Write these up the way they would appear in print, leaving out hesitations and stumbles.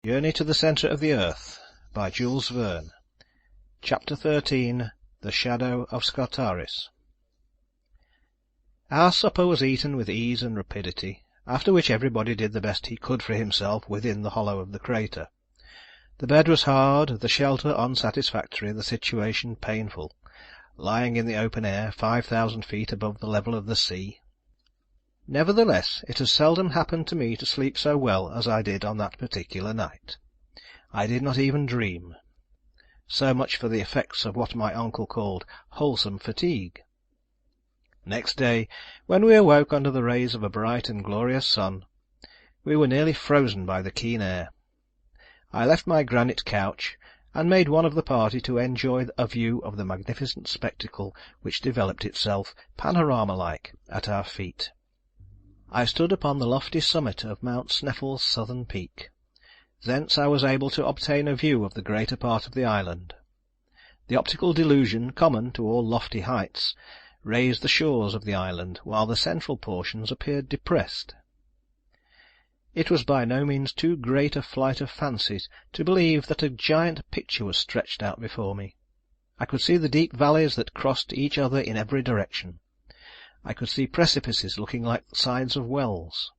Journey to the Centre of the Earth by Jules Verne. Chapter 13. The Shadow of Scartaris. Our supper was eaten with ease and rapidity, after which everybody did the best he could for himself within the hollow of the crater. The bed was hard, the shelter unsatisfactory, the situation painful, lying in the open air 5,000 feet above the level of the sea. Nevertheless, it has seldom happened to me to sleep so well as I did on that particular night. I did not even dream. So much for the effects of what my uncle called wholesome fatigue. Next day, when we awoke under the rays of a bright and glorious sun, we were nearly frozen by the keen air. I left my granite couch, and made one of the party to enjoy a view of the magnificent spectacle which developed itself, panorama-like, at our feet. I stood upon the lofty summit of Mount Sneffels's southern peak. Thence I was able to obtain a view of the greater part of the island. The optical delusion, common to all lofty heights, raised the shores of the island, while the central portions appeared depressed. It was by no means too great a flight of fancy to believe that a giant picture was stretched out before me. I could see the deep valleys that crossed each other in every direction. I could see precipices looking like the sides of wells,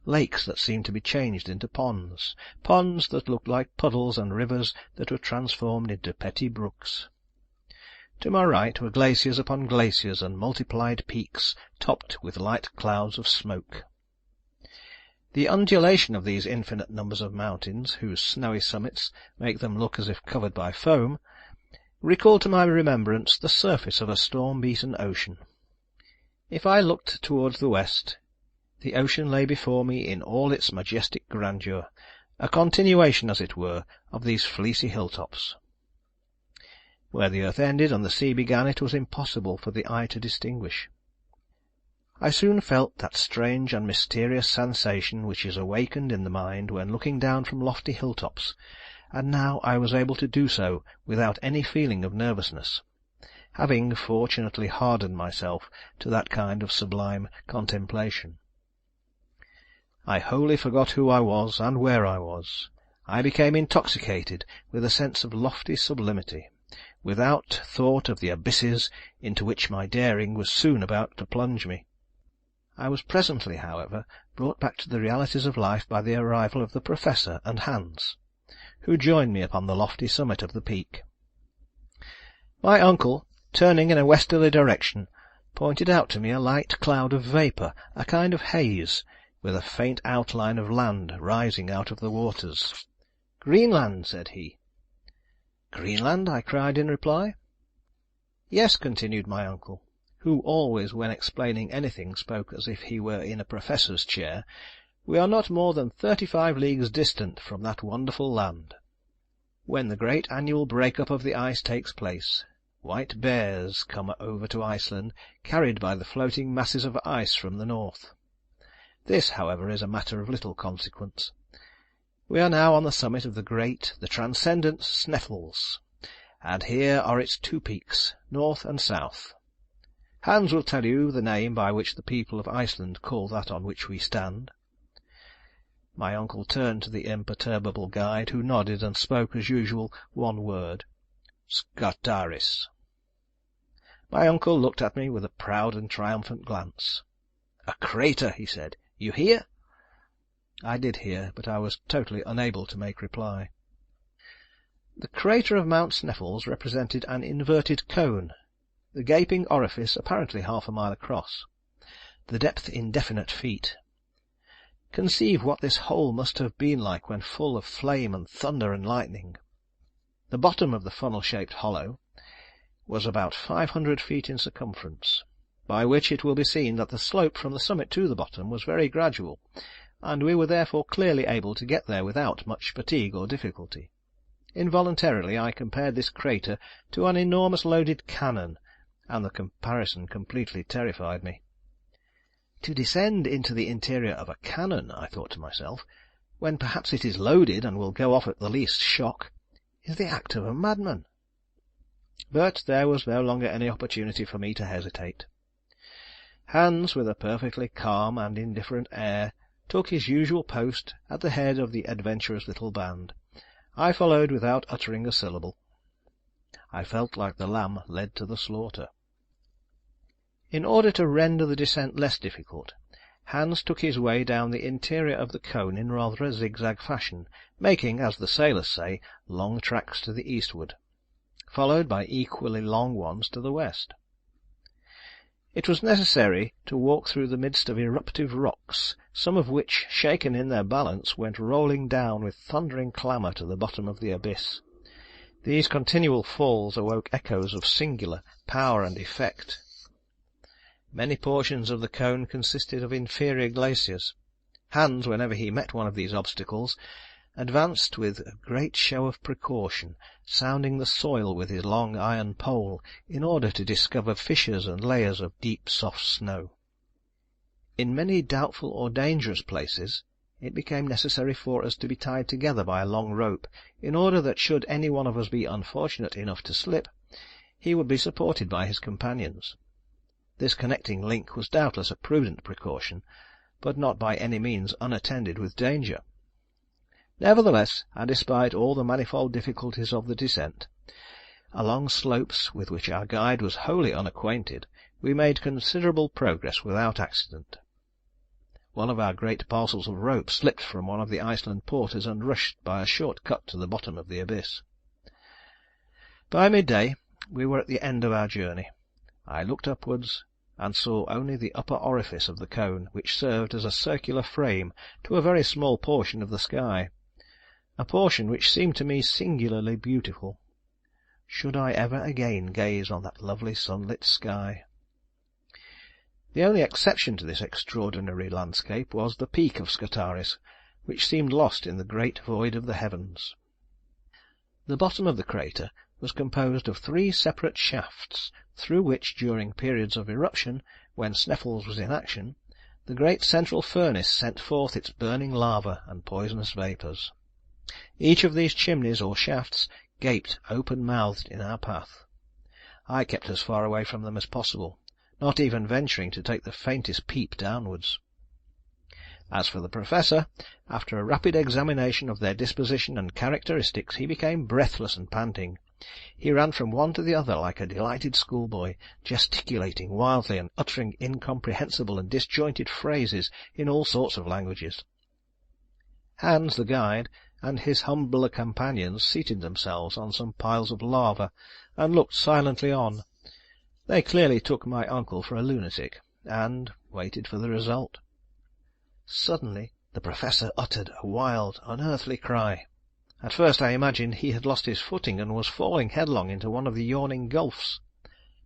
lakes that seemed to be changed into ponds, ponds that looked like puddles, and rivers that were transformed into petty brooks. To my right were glaciers upon glaciers and multiplied peaks, topped with light clouds of smoke. The undulation of these infinite numbers of mountains, whose snowy summits make them look as if covered by foam, recalled to my remembrance the surface of a storm-beaten ocean. If I looked towards the west, the ocean lay before me in all its majestic grandeur, a continuation, as it were, of these fleecy hilltops. Where the earth ended and the sea began, it was impossible for the eye to distinguish. I soon felt that strange and mysterious sensation which is awakened in the mind when looking down from lofty hilltops, and now I was able to do so without any feeling of nervousness, having fortunately hardened myself to that kind of sublime contemplation. I wholly forgot who I was and where I was. I became intoxicated with a sense of lofty sublimity, without thought of the abysses into which my daring was soon about to plunge me. I was presently, however, brought back to the realities of life by the arrival of the Professor and Hans, who joined me upon the lofty summit of the peak. My uncle, turning in a westerly direction, pointed out to me a light cloud of vapour, a kind of haze, with a faint outline of land rising out of the waters. "Greenland," said he. "Greenland?" I cried in reply. "Yes," continued my uncle, who always when explaining anything spoke as if he were in a professor's chair, "we are not more than 35 leagues distant from that wonderful land. When the great annual break-up of the ice takes place, white bears come over to Iceland, carried by the floating masses of ice from the north. This, however, is a matter of little consequence. We are now on the summit of the great, the transcendent Sneffels, and here are its two peaks, north and south. Hans will tell you the name by which the people of Iceland call that on which we stand." My uncle turned to the imperturbable guide, who nodded and spoke, as usual, one word: "Scartaris." My uncle looked at me with a proud and triumphant glance. "A crater," he said. "You hear?" I did hear, but I was totally unable to make reply. The crater of Mount Sneffels represented an inverted cone, the gaping orifice apparently half a mile across, the depth indefinite feet. Conceive what this hole must have been like when full of flame and thunder and lightning. The bottom of the funnel-shaped hollow was about 500 feet in circumference, by which it will be seen that the slope from the summit to the bottom was very gradual, and we were therefore clearly able to get there without much fatigue or difficulty. Involuntarily I compared this crater to an enormous loaded cannon, and the comparison completely terrified me. To descend into the interior of a cannon, I thought to myself, when perhaps it is loaded and will go off at the least shock, is the act of a madman. But there was no longer any opportunity for me to hesitate. Hans, with a perfectly calm and indifferent air, took his usual post at the head of the adventurous little band. I followed without uttering a syllable. I felt like the lamb led to the slaughter. In order to render the descent less difficult, Hans took his way down the interior of the cone in rather a zigzag fashion, making, as the sailors say, long tracks to the eastward, followed by equally long ones to the west. It was necessary to walk through the midst of eruptive rocks, some of which, shaken in their balance, went rolling down with thundering clamour to the bottom of the abyss. These continual falls awoke echoes of singular power and effect. Many portions of the cone consisted of inferior glaciers. Hans, whenever he met one of these obstacles, advanced with a great show of precaution, sounding the soil with his long iron pole, in order to discover fissures and layers of deep soft snow. In many doubtful or dangerous places, it became necessary for us to be tied together by a long rope, in order that should any one of us be unfortunate enough to slip, he would be supported by his companions. This connecting link was doubtless a prudent precaution, but not by any means unattended with danger. Nevertheless, and despite all the manifold difficulties of the descent, along slopes with which our guide was wholly unacquainted, we made considerable progress without accident. One of our great parcels of rope slipped from one of the Iceland porters and rushed by a short cut to the bottom of the abyss. By midday we were at the end of our journey. I looked upwards, and saw only the upper orifice of the cone, which served as a circular frame to a very small portion of the sky, a portion which seemed to me singularly beautiful. Should I ever again gaze on that lovely sunlit sky? The only exception to this extraordinary landscape was the peak of Scartaris, which seemed lost in the great void of the heavens. The bottom of the crater was composed of 3 separate shafts, through which, during periods of eruption, when Sneffels was in action, the great central furnace sent forth its burning lava and poisonous vapours. Each of these chimneys or shafts gaped open-mouthed in our path. I kept as far away from them as possible, not even venturing to take the faintest peep downwards. As for the Professor, after a rapid examination of their disposition and characteristics, he became breathless and panting. He ran from one to the other like a delighted schoolboy, gesticulating wildly and uttering incomprehensible and disjointed phrases in all sorts of languages. Hans, the guide, and his humbler companions seated themselves on some piles of lava, and looked silently on. They clearly took my uncle for a lunatic, and waited for the result. Suddenly the Professor uttered a wild, unearthly cry. At first I imagined he had lost his footing and was falling headlong into one of the yawning gulfs.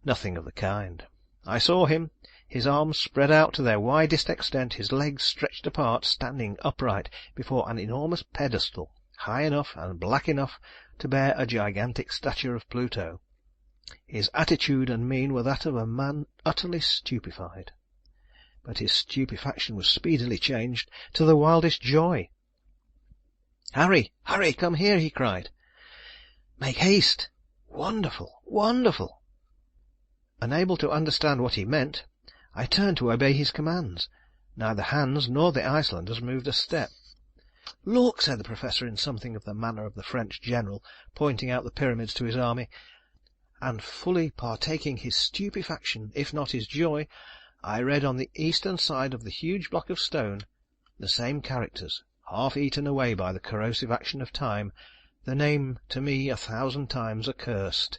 Nothing of the kind. I saw him, his arms spread out to their widest extent, his legs stretched apart, standing upright before an enormous pedestal, high enough and black enough to bear a gigantic statue of Pluto. His attitude and mien were that of a man utterly stupefied. But his stupefaction was speedily changed to the wildest joy. "Harry, Harry, come here!" he cried. "Make haste! Wonderful! Wonderful!" Unable to understand what he meant, I turned to obey his commands. Neither Hans nor the Icelanders moved a step. "Look!" said the Professor in something of the manner of the French general, pointing out the pyramids to his army, and fully partaking his stupefaction, if not his joy, I read on the eastern side of the huge block of stone the same characters, half eaten away by the corrosive action of time, the name to me 1,000 times accursed.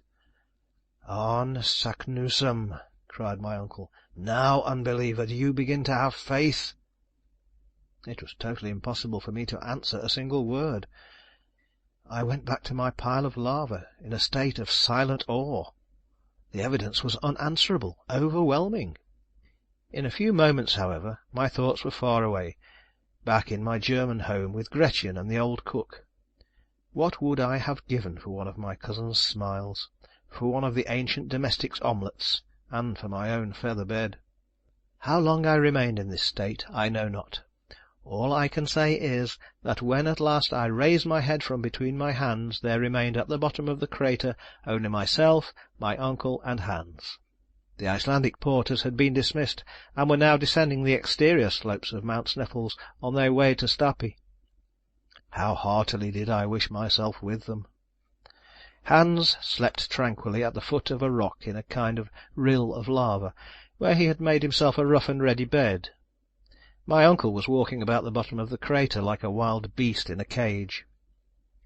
"On Saknussemm!" cried my uncle. "Now, unbeliever, do you begin to have faith?" It was totally impossible for me to answer a single word. I went back to my pile of lava in a state of silent awe. The evidence was unanswerable, overwhelming. In a few moments, however, my thoughts were far away, back in my German home with Gretchen and the old cook. What would I have given for one of my cousin's smiles, for one of the ancient domestic's omelettes, and for my own feather bed? How long I remained in this state I know not. All I can say is, that when at last I raised my head from between my hands, there remained at the bottom of the crater only myself, my uncle, and Hans. The Icelandic porters had been dismissed, and were now descending the exterior slopes of Mount Sneffels on their way to Stapi. How heartily did I wish myself with them! Hans slept tranquilly at the foot of a rock in a kind of rill of lava, where he had made himself a rough and ready bed. My uncle was walking about the bottom of the crater like a wild beast in a cage.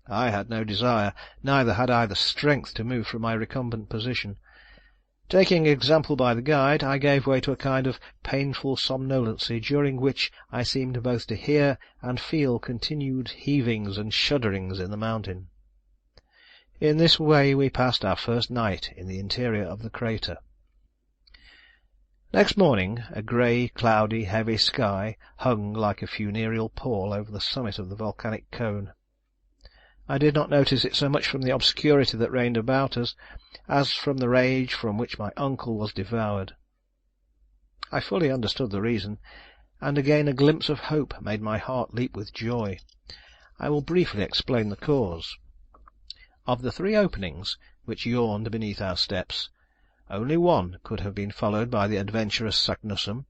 I had no desire, neither had I the strength to move from my recumbent position. Taking example by the guide, I gave way to a kind of painful somnolency, during which I seemed both to hear and feel continued heavings and shudderings in the mountain. In this way we passed our first night in the interior of the crater. Next morning a grey, cloudy, heavy sky hung like a funereal pall over the summit of the volcanic cone. I did not notice it so much from the obscurity that reigned about us, as from the rage from which my uncle was devoured. I fully understood the reason, and again a glimpse of hope made my heart leap with joy. I will briefly explain the cause. Of the 3 openings which yawned beneath our steps, only one could have been followed by the adventurous Saknussemm.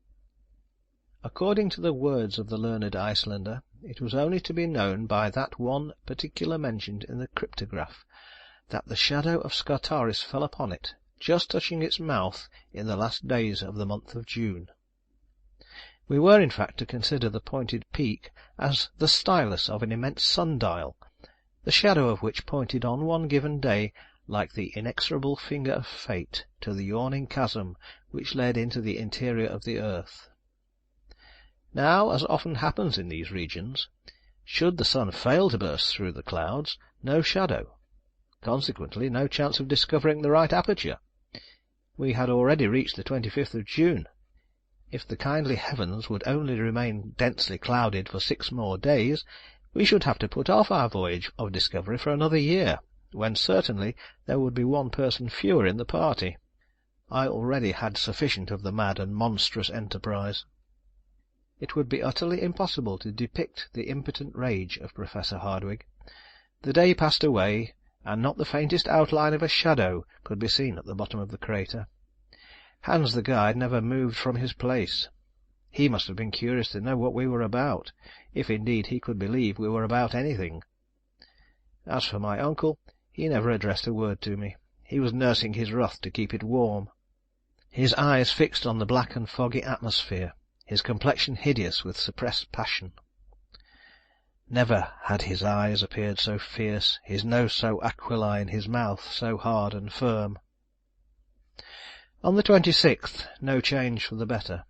According to the words of the learned Icelander, it was only to be known by that one particular mentioned in the cryptograph, that the shadow of Scartaris fell upon it, just touching its mouth in the last days of the month of June. We were, in fact, to consider the pointed peak as the stylus of an immense sundial, the shadow of which pointed on one given day like the inexorable finger of fate to the yawning chasm which led into the interior of the earth. Now, as often happens in these regions, should the sun fail to burst through the clouds, no shadow. Consequently, no chance of discovering the right aperture. We had already reached the 25th of June. If the kindly heavens would only remain densely clouded for 6 more days, we should have to put off our voyage of discovery for another year, when certainly there would be 1 person fewer in the party. I already had sufficient of the mad and monstrous enterprise. It would be utterly impossible to depict the impotent rage of Professor Hardwigg. The day passed away, and not the faintest outline of a shadow could be seen at the bottom of the crater. Hans the guide never moved from his place. He must have been curious to know what we were about, if indeed he could believe we were about anything. As for my uncle, he never addressed a word to me. He was nursing his wrath to keep it warm, his eyes fixed on the black and foggy atmosphere, his complexion hideous with suppressed passion. Never had his eyes appeared so fierce, his nose so aquiline, his mouth so hard and firm. On the 26th, no change for the better.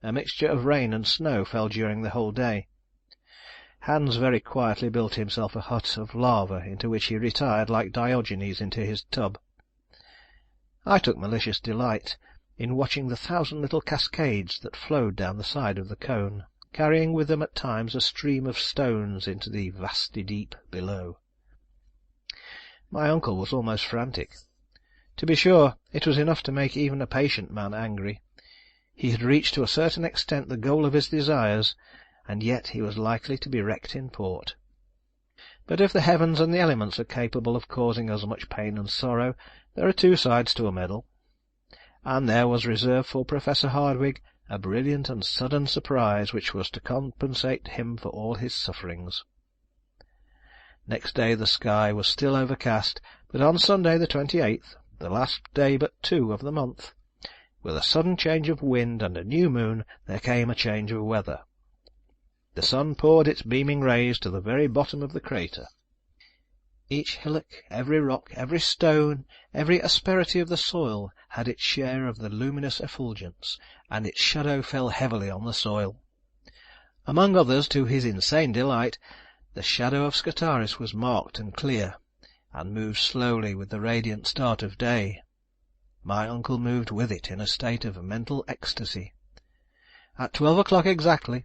A mixture of rain and snow fell during the whole day. Hans very quietly built himself a hut of lava, into which he retired like Diogenes into his tub. I took malicious delight in watching the 1,000 little cascades that flowed down the side of the cone, carrying with them at times a stream of stones into the vasty deep below. My uncle was almost frantic. To be sure, it was enough to make even a patient man angry. He had reached to a certain extent the goal of his desires, and yet he was likely to be wrecked in port. But if the heavens and the elements are capable of causing us much pain and sorrow, there are 2 sides to a medal. And there was reserved for Professor Hardwigg a brilliant and sudden surprise which was to compensate him for all his sufferings. Next day the sky was still overcast, but on Sunday the 28th, the last day but 2 of the month, with a sudden change of wind and a new moon, there came a change of weather. The sun poured its beaming rays to the very bottom of the crater. Each hillock, every rock, every stone, every asperity of the soil had its share of the luminous effulgence, and its shadow fell heavily on the soil. Among others, to his insane delight, the shadow of Scartaris was marked and clear, and moved slowly with the radiant start of day. My uncle moved with it in a state of mental ecstasy. At 12 o'clock exactly,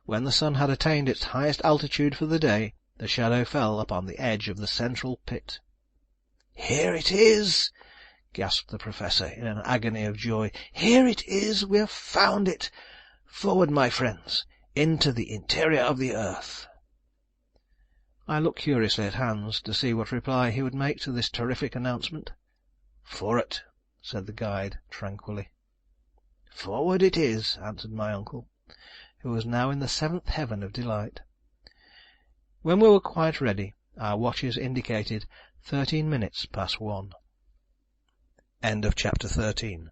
when the sun had attained its highest altitude for the day, the shadow fell upon the edge of the central pit. "Here it is!" gasped the Professor in an agony of joy. "Here it is! We have found it! Forward, my friends, into the interior of the earth!" I looked curiously at Hans to see what reply he would make to this terrific announcement. "For it," said the guide tranquilly. "Forward it is," answered my uncle, who was now in the seventh heaven of delight. When we were quite ready, our watches indicated 13 minutes past 1. CHAPter 14